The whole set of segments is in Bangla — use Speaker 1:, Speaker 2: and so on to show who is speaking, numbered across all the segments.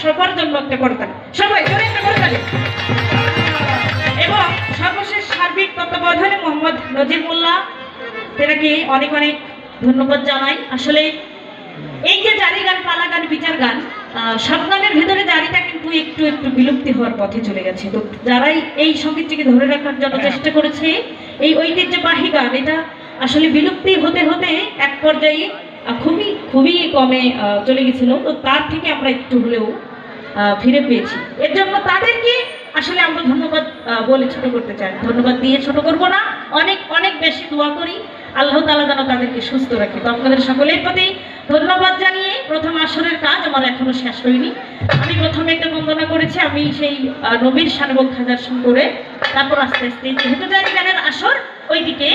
Speaker 1: সবার জন্য একটা করতাম সবাই জোরে একটা করতাম। এবং সর্বশেষ সার্বিক তত্ত্বাবধানে মোহাম্মদ নজির মোল্লা তেনাকে অনেক অনেক ধন্যবাদ জানাই। আসলে এই যে জারি গান, পালা গান, বিচার গান, সব গানের ভেতরে জারিটা কিন্তু একটু একটু বিলুপ্তি হওয়ার পথে চলে গেছে। তো যারাই এই সঙ্গীতটিকে ধরে রাখার জন্য চেষ্টা করেছে, এই ঐতিহ্যবাহী গান এটা আসলে বিলুপ্তি হতে হতে এক পর্যায়ে খুবই খুবই কমে চলে গেছিল। তো তার থেকে আমরা একটু হলেও ফিরে পেয়েছি। এর জন্য তাদেরকে আসলে আমরা ধন্যবাদ বলে ছোট করতে চাই, ধন্যবাদ দিয়ে ছোট করবো না, অনেক অনেক বেশি দোয়া করি আল্লাহ তাআলা যেন তাদেরকে সুস্থ রাখে। তো আপনাদের সকলের প্রতি ধন্যবাদ জানিয়ে প্রথম আসরের কাজ আমার এখনো শেষ হয়নি। আমি প্রথমে একটা বন্দনা করেছি, আমি সেই নবীর শানবক হাজার করে তারপর আস্তে আস্তে যেহেতু জারি গানের আসর ওইদিকে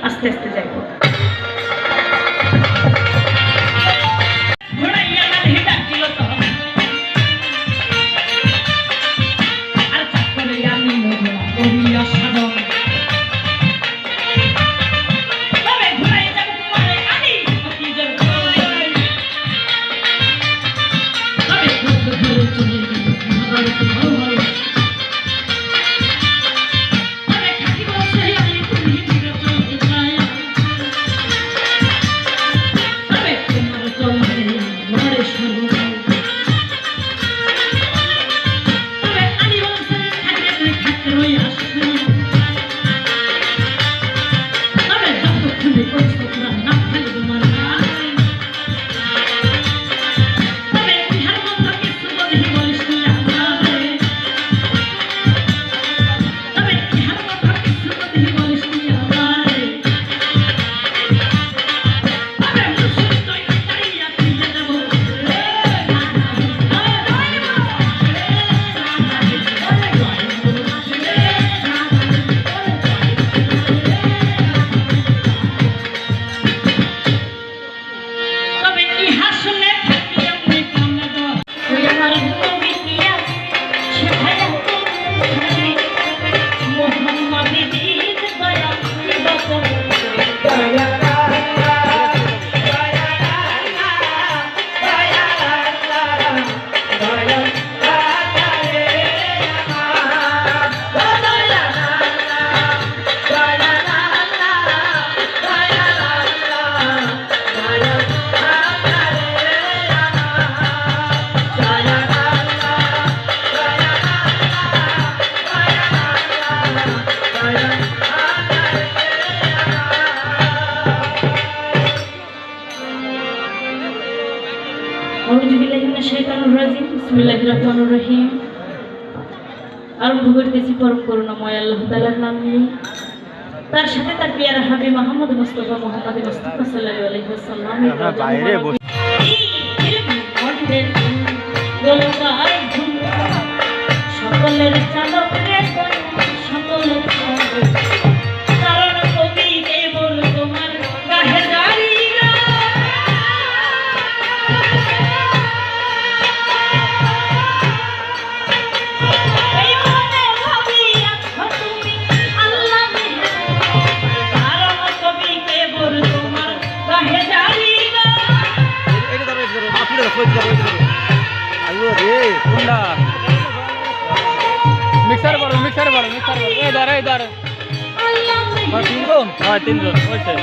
Speaker 1: আস্তে আস্তে যাইব। আরম্ভ করতেছি পরম করুণাময় আল্লাহ তাআলার নাম নিয়ে, তার সাথে তার পিয়ারা হাবিব মুহাম্মদ মুস্তাফা সাল্লাল্লাহু আলাইহি ওয়াসাল্লাম সকলের চালক রে সকলের কারণ কবি কেবল তোমার কাহে জারি
Speaker 2: মিক্সার বড় এই ধরে তিনজন হয়েছে